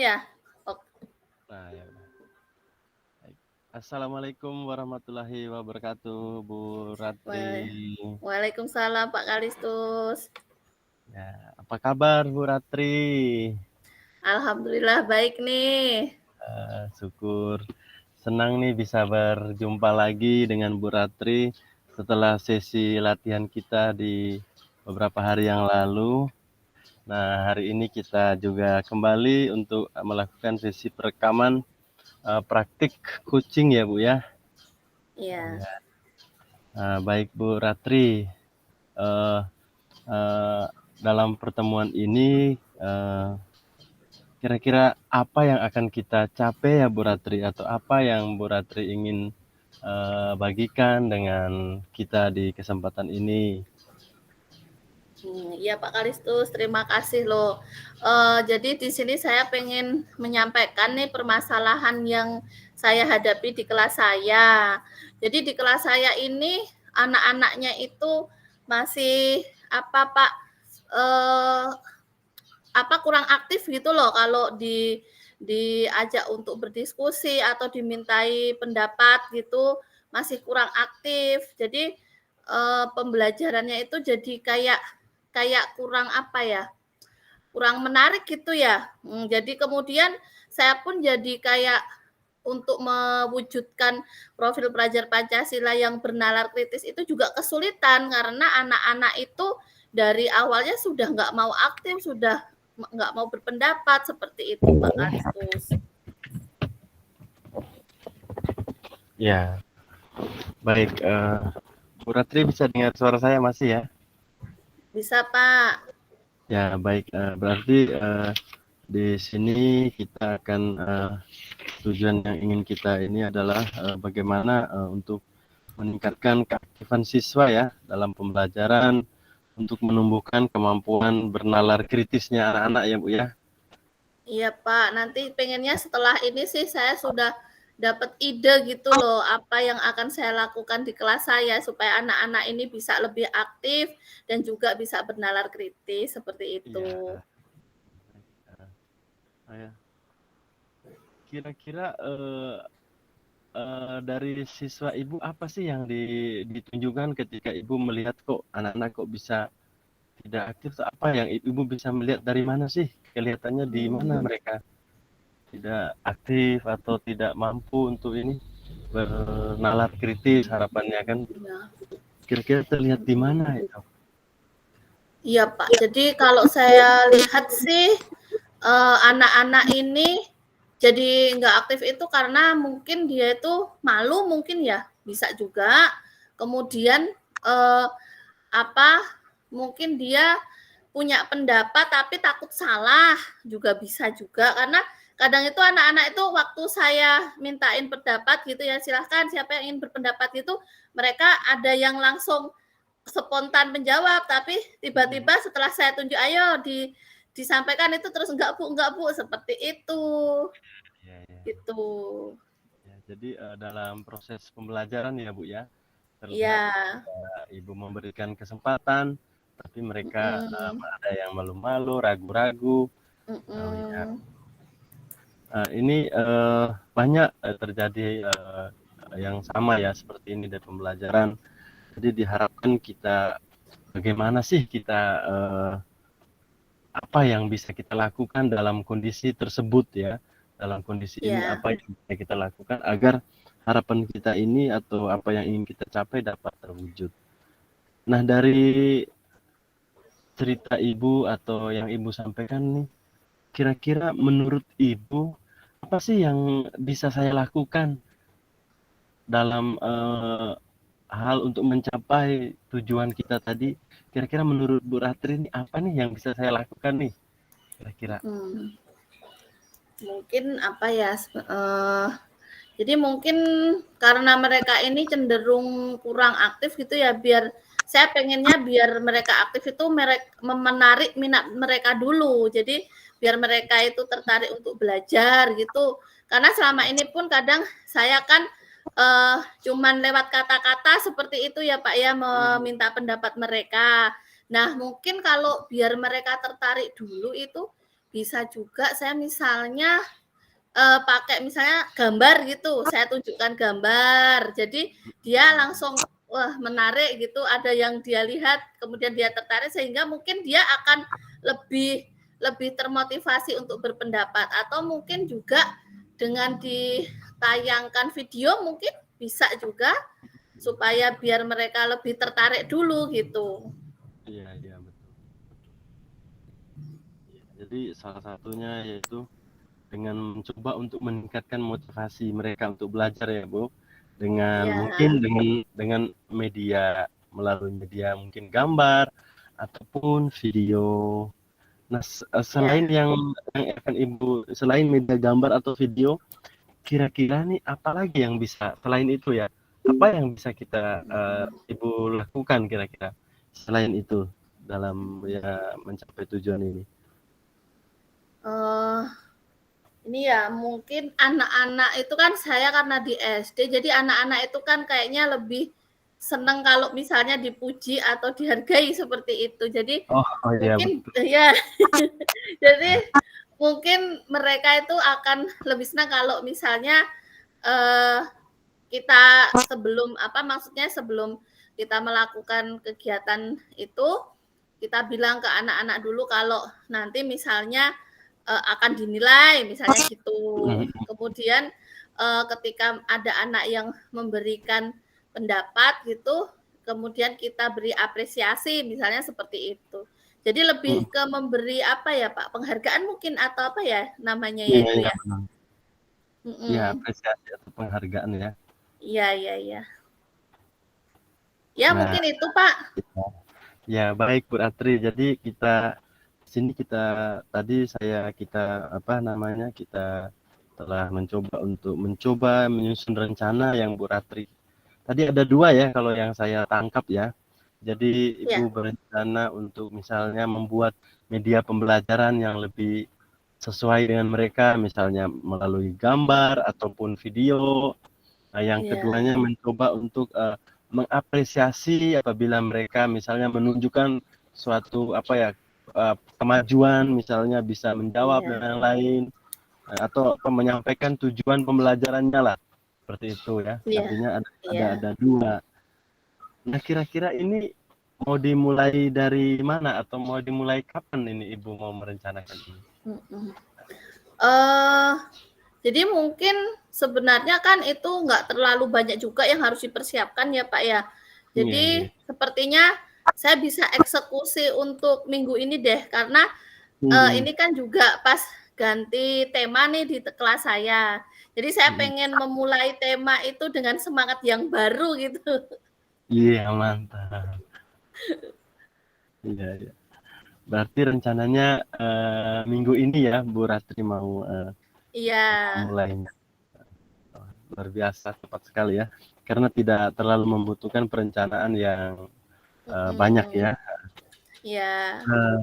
ya? Ok. Nah, ya udah. Baik. Assalamualaikum warahmatullahi wabarakatuh, Bu Wale- Ratri. Waalaikumsalam Pak Kalistus. Ya, apa kabar Bu Ratri? Alhamdulillah baik nih. Syukur. Senang nih bisa berjumpa lagi dengan Bu Ratri setelah sesi latihan kita di beberapa hari yang lalu. Nah, hari ini kita juga kembali untuk melakukan sesi perekaman praktik coaching ya Bu ya. Iya. Ya. Baik Bu Ratri, eh, eh, dalam pertemuan ini kira-kira apa yang akan kita capai ya Bu Ratri, atau apa yang Bu Ratri ingin bagikan dengan kita di kesempatan ini? Iya Pak Kalistus, terima kasih loh. Jadi di sini saya pengen menyampaikan nih permasalahan yang saya hadapi di kelas saya. Jadi di kelas saya ini anak-anaknya itu masih apa Pak? Eh, kurang aktif gitu loh kalau diajak untuk berdiskusi atau dimintai pendapat gitu masih kurang aktif. Jadi pembelajarannya itu jadi kayak kurang apa ya? Kurang menarik gitu ya. Jadi kemudian saya pun jadi kayak untuk mewujudkan profil pelajar Pancasila yang bernalar kritis itu juga kesulitan karena anak-anak itu dari awalnya sudah nggak mau aktif, sudah nggak mau berpendapat seperti itu Pak Kalistus. Ya, baik. Bu Ratri bisa dengar suara saya masih ya? Bisa Pak. Ya, baik. Berarti di sini kita akan tujuan yang ingin kita ini adalah bagaimana untuk meningkatkan keaktifan siswa ya dalam pembelajaran, untuk menumbuhkan kemampuan bernalar kritisnya anak-anak ya Bu ya. Iya Pak, nanti pengennya setelah ini sih saya sudah dapat ide gitu loh, apa yang akan saya lakukan di kelas saya supaya anak-anak ini bisa lebih aktif dan juga bisa bernalar kritis seperti itu. Iya. Ya. Kira-kira dari siswa Ibu apa sih yang ditunjukkan ketika Ibu melihat kok anak-anak kok bisa tidak aktif? Apa yang Ibu bisa melihat, dari mana sih kelihatannya, di mana mereka tidak aktif atau tidak mampu untuk ini bernalar kritis, harapannya kan Ya. kira-kira terlihat di mana itu? Iya Pak, jadi kalau saya lihat sih anak-anak ini jadi nggak aktif itu karena mungkin dia itu malu mungkin ya, bisa juga. Kemudian apa mungkin dia punya pendapat tapi takut salah juga bisa juga karena kadang itu anak-anak itu waktu saya mintain pendapat gitu ya silahkan siapa yang ingin berpendapat itu mereka ada yang langsung spontan menjawab tapi tiba-tiba setelah saya tunjuk ayo disampaikan itu terus enggak bu seperti itu Ya, ya. gitu. Ya, jadi dalam proses pembelajaran ya Bu ya, terlihat Iya. Ibu memberikan kesempatan, tapi mereka Mm-mm. ada yang malu-malu, ragu-ragu. Oh ya, Mm-mm. ini banyak terjadi yang sama ya seperti ini dari pembelajaran. Jadi diharapkan kita, bagaimana sih kita apa yang bisa kita lakukan dalam kondisi tersebut ya, dalam kondisi ini Iya. apa yang bisa kita lakukan agar harapan kita ini atau apa yang ingin kita capai dapat terwujud. Nah, dari cerita Ibu atau yang Ibu sampaikan nih, kira-kira menurut Ibu apa sih yang bisa saya lakukan dalam hal untuk mencapai tujuan kita tadi? Kira-kira menurut Bu Ratri ini apa nih yang bisa saya lakukan nih kira-kira? Mungkin apa ya jadi mungkin karena mereka ini cenderung kurang aktif gitu ya biar saya pengennya biar mereka aktif itu menarik minat mereka dulu jadi biar mereka itu tertarik untuk belajar gitu karena selama ini pun kadang saya kan cuman lewat kata-kata seperti itu ya Pak ya meminta pendapat mereka. Nah mungkin kalau biar mereka tertarik dulu itu bisa juga saya misalnya pakai misalnya gambar gitu, saya tunjukkan gambar. Jadi dia langsung wah menarik gitu, ada yang dia lihat, kemudian dia tertarik sehingga mungkin dia akan lebih lebih termotivasi untuk berpendapat atau mungkin juga dengan ditayangkan video mungkin bisa juga supaya biar mereka lebih tertarik dulu gitu. Iya, iya betul. Jadi salah satunya yaitu dengan mencoba untuk meningkatkan motivasi mereka untuk belajar ya Bu, dengan Ya, mungkin dengan media, melalui media mungkin gambar ataupun video. Nah, ya. selain yang akan Ibu, selain media gambar atau video, kira-kira nih apa lagi yang bisa selain itu ya? Apa yang bisa kita Ibu lakukan kira-kira selain itu dalam ya mencapai tujuan ini? Uh, ini ya mungkin anak-anak itu kan saya karena di SD, jadi anak-anak itu kan kayaknya lebih seneng kalau misalnya dipuji atau dihargai seperti itu. Jadi Oh, oh iya mungkin betul. ya, jadi mungkin mereka itu akan lebih senang kalau misalnya uh, kita sebelum apa maksudnya sebelum kita melakukan kegiatan itu kita bilang ke anak-anak dulu kalau nanti misalnya akan dinilai misalnya gitu. Mhm. Kemudian ketika ada anak yang memberikan pendapat gitu, kemudian kita beri apresiasi misalnya seperti itu. Jadi lebih Mhm. ke memberi apa ya Pak, penghargaan mungkin atau apa ya namanya ya Iya, itu iya ya? benar. Iya, Mhm. apresiasi atau penghargaan ya. Iya iya iya. Ya Nah, mungkin itu Pak. kita ya baik Bu Ratri. Jadi kita sini kita tadi kita apa namanya kita telah mencoba menyusun rencana yang Bu Ratri. Tadi ada dua ya kalau yang saya tangkap ya. Jadi Ya. Ibu berencana untuk misalnya membuat media pembelajaran yang lebih sesuai dengan mereka, misalnya melalui gambar ataupun video. Nah, yang Iya. keduanya mencoba untuk mengapresiasi apabila mereka misalnya menunjukkan suatu apa ya kemajuan, misalnya bisa menjawab Iya. dan lain-lain atau menyampaikan tujuan pembelajarannya lah seperti itu ya. Iya. Artinya Iya. ada dua. Nah, kira-kira ini mau dimulai dari mana atau mau dimulai kapan ini Ibu mau merencanakan ini? Mhm. Eh, jadi mungkin sebenarnya kan itu nggak terlalu banyak juga yang harus dipersiapkan ya Pak ya. Iya, iya. Jadi sepertinya saya bisa eksekusi untuk minggu ini deh karena Hmm, ini kan juga pas ganti tema nih di kelas saya. Jadi saya hmm. pengen memulai tema itu dengan semangat yang baru gitu. Iya, mantap. Iya, iya. Berarti rencananya minggu ini ya Bu Ratri mau Iya. memulainya. Luar biasa, tepat sekali ya. Karena tidak terlalu membutuhkan perencanaan yang banyak Mhm. ya. Iya. Eh,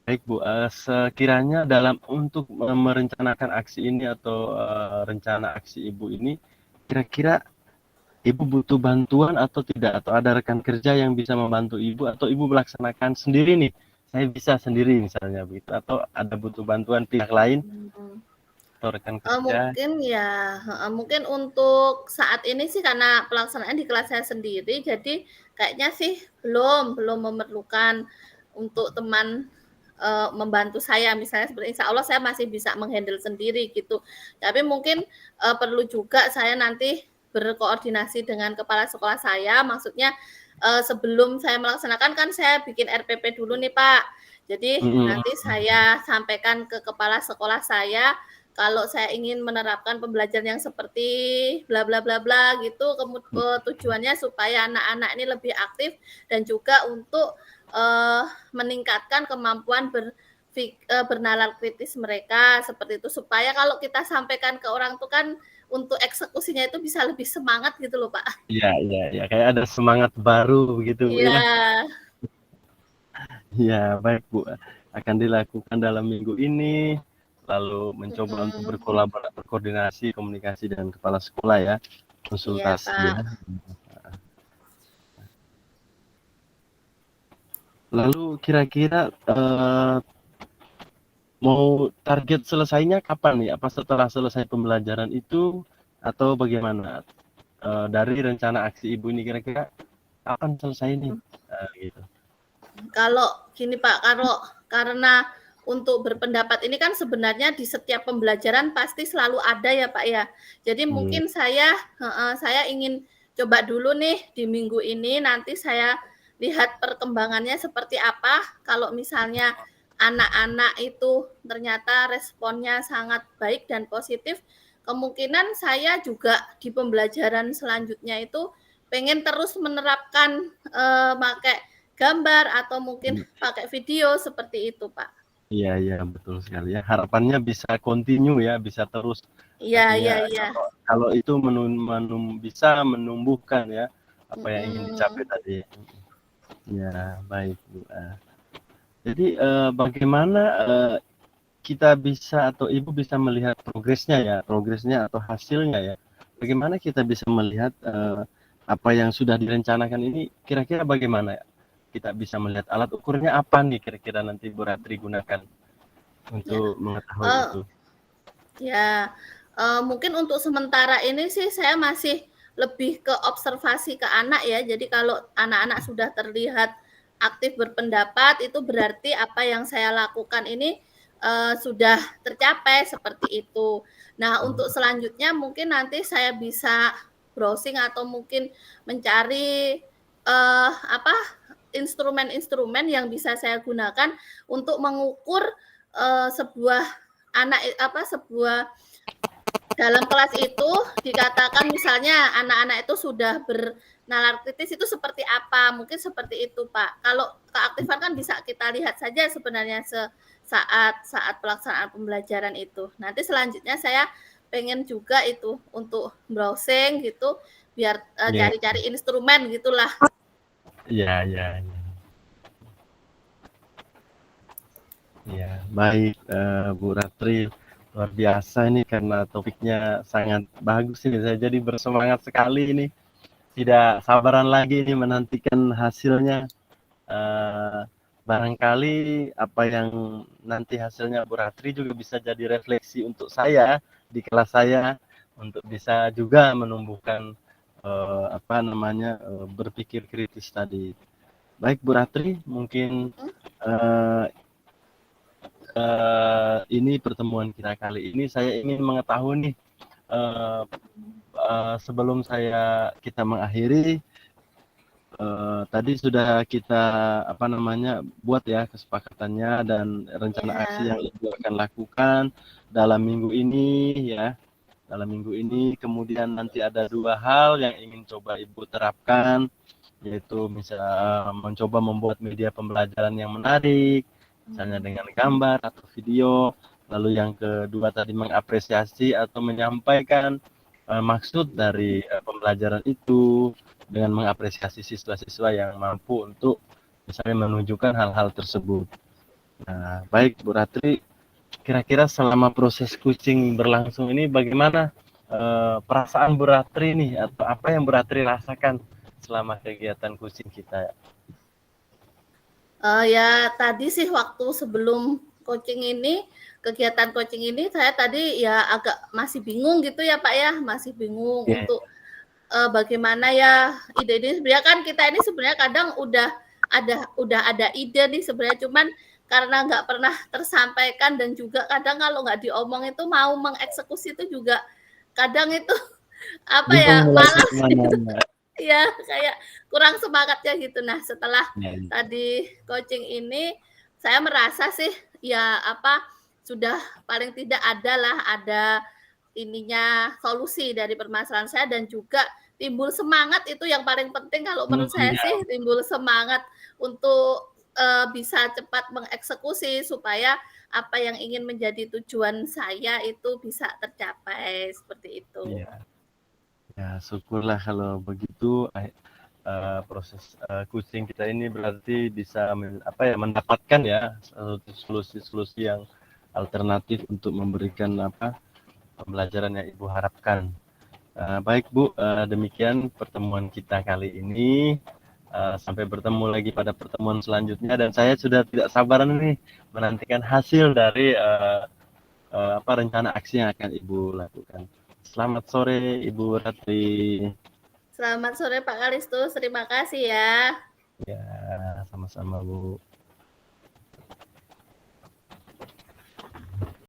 Baik Bu, sekiranya dalam untuk merencanakan aksi ini atau rencana aksi Ibu ini, kira-kira Ibu butuh bantuan atau tidak? Atau ada rekan kerja yang bisa membantu Ibu atau Ibu melaksanakan sendiri nih? Saya bisa sendiri misalnya begitu. Atau ada butuh bantuan pihak lain Mhm. atau rekan kerja? Mungkin ya mungkin untuk saat ini sih karena pelaksanaan di kelas saya sendiri, jadi kayaknya sih belum memerlukan untuk teman, membantu saya misalnya seperti insya Allah saya masih bisa meng-handle sendiri gitu. Tapi mungkin, perlu juga saya nanti berkoordinasi dengan kepala sekolah saya, maksudnya, sebelum saya melaksanakan kan saya bikin RPP dulu nih, Pak. Jadi Mhm, nanti saya sampaikan ke kepala sekolah saya kalau saya ingin menerapkan pembelajaran yang seperti bla bla bla bla gitu, tujuannya supaya anak-anak ini lebih aktif dan juga untuk meningkatkan kemampuan bernalar kritis mereka seperti itu supaya kalau kita sampaikan ke orang tuh kan untuk eksekusinya itu bisa lebih semangat gitu loh Pak. iya, iya, iya. Kayak ada semangat baru begitu Bu Iya, ya. Iya, baik Bu. Akan dilakukan dalam minggu ini. Lalu mencoba untuk mhm, berkoordinasi, komunikasi dengan kepala sekolah ya. iya Konsultasi Pak. ya. Lalu kira-kira mau target selesainya kapan nih? Apa setelah selesai pembelajaran itu atau bagaimana? Dari rencana aksi Ibu ini kira-kira kapan selesai nih? Gitu. Kalau gini Pak, karena untuk berpendapat ini kan sebenarnya di setiap pembelajaran pasti selalu ada ya Pak ya. Jadi Iya. mungkin saya ingin coba dulu nih di minggu ini, nanti saya lihat perkembangannya seperti apa. Kalau misalnya anak-anak itu ternyata responnya sangat baik dan positif, kemungkinan saya juga di pembelajaran selanjutnya itu pengen terus menerapkan pakai gambar atau mungkin pakai video seperti itu, Pak. Iya, iya, betul sekali ya. Harapannya bisa continue ya, bisa terus. Iya, iya, Artinya iya. kalau itu bisa menumbuhkan ya apa yang ingin dicapai Mm-mm. tadi. Ya, baik, Bu. Jadi bagaimana kita bisa atau Ibu bisa melihat progresnya atau hasilnya ya. Bagaimana kita bisa melihat apa yang sudah direncanakan ini kira-kira bagaimana ya? Kita bisa melihat alat ukurnya apa nih kira-kira nanti Bu Ratri gunakan Ya, untuk mengetahui uh, itu. ya mungkin untuk sementara ini sih saya masih lebih ke observasi ke anak ya. Jadi kalau anak-anak sudah terlihat aktif berpendapat, itu berarti apa yang saya lakukan ini sudah tercapai seperti itu. Nah, untuk selanjutnya mungkin nanti saya bisa browsing atau mungkin mencari apa instrumen-instrumen yang bisa saya gunakan untuk mengukur sebuah sebuah dalam kelas itu dikatakan misalnya anak-anak itu sudah bernalar kritis itu seperti apa, mungkin seperti itu Pak. Kalau keaktifan kan bisa kita lihat saja sebenarnya saat pelaksanaan pembelajaran itu. Nanti selanjutnya saya pengen juga itu untuk browsing gitu, biar Ya, cari-cari instrumen gitulah. ya, ya, ya. Baik, Bu Ratri, luar biasa ini karena topiknya sangat bagus ini. Saya jadi bersemangat sekali ini. Tidak sabaran lagi ini menantikan hasilnya. Uh, Barangkali apa yang nanti hasilnya Bu Ratri juga bisa jadi refleksi untuk saya di kelas saya untuk bisa juga menumbuhkan berpikir kritis tadi. Baik Bu Ratri, mungkin uh, ini pertemuan kita kali ini saya ingin mengetahui nih sebelum kita mengakhiri. Tadi sudah kita buat ya kesepakatannya dan rencana aksi Ya. yang Ibu akan lakukan dalam minggu ini ya. Dalam minggu ini kemudian nanti ada 2 hal yang ingin coba Ibu terapkan, yaitu mencoba membuat media pembelajaran yang menarik, misalnya dengan gambar atau video. Lalu yang kedua tadi mengapresiasi atau menyampaikan maksud dari pembelajaran itu dengan mengapresiasi siswa-siswa yang mampu untuk misalnya menunjukkan hal-hal tersebut. Nah, baik Bu Ratri, kira-kira selama proses coaching berlangsung ini bagaimana perasaan Bu Ratri nih atau apa yang Bu Ratri rasakan selama kegiatan coaching kita? Ya tadi sih waktu sebelum kegiatan coaching ini saya tadi ya agak masih bingung gitu ya Pak ya, masih bingung Yeah. untuk bagaimana ya ide ini sebenarnya kan kita ini sebenarnya kadang udah ada ide nih sebenarnya cuman karena nggak pernah tersampaikan dan juga kadang kalau nggak diomong itu mau mengeksekusi itu juga kadang itu apa ya Bingung mulai ke malas gitu. mana. Ya kayak kurang semangatnya gitu. Nah setelah Ya, tadi coaching ini saya merasa sih ya sudah paling tidak ada ininya solusi dari permasalahan saya dan juga timbul semangat itu yang paling penting kalau menurut saya ya, sih timbul semangat untuk bisa cepat mengeksekusi supaya apa yang ingin menjadi tujuan saya itu bisa tercapai seperti itu. ya, ya, syukurlah kalau begitu. Proses coaching kita ini berarti bisa mendapatkan ya solusi-solusi yang alternatif untuk memberikan pembelajaran yang Ibu harapkan. Baik Bu, demikian pertemuan kita kali ini. Sampai bertemu lagi pada pertemuan selanjutnya, dan saya sudah tidak sabaran nih menantikan hasil dari rencana aksi yang akan Ibu lakukan. Selamat sore Ibu Ratri. Selamat sore Pak Kalistus, terima kasih ya. Ya, sama-sama Bu.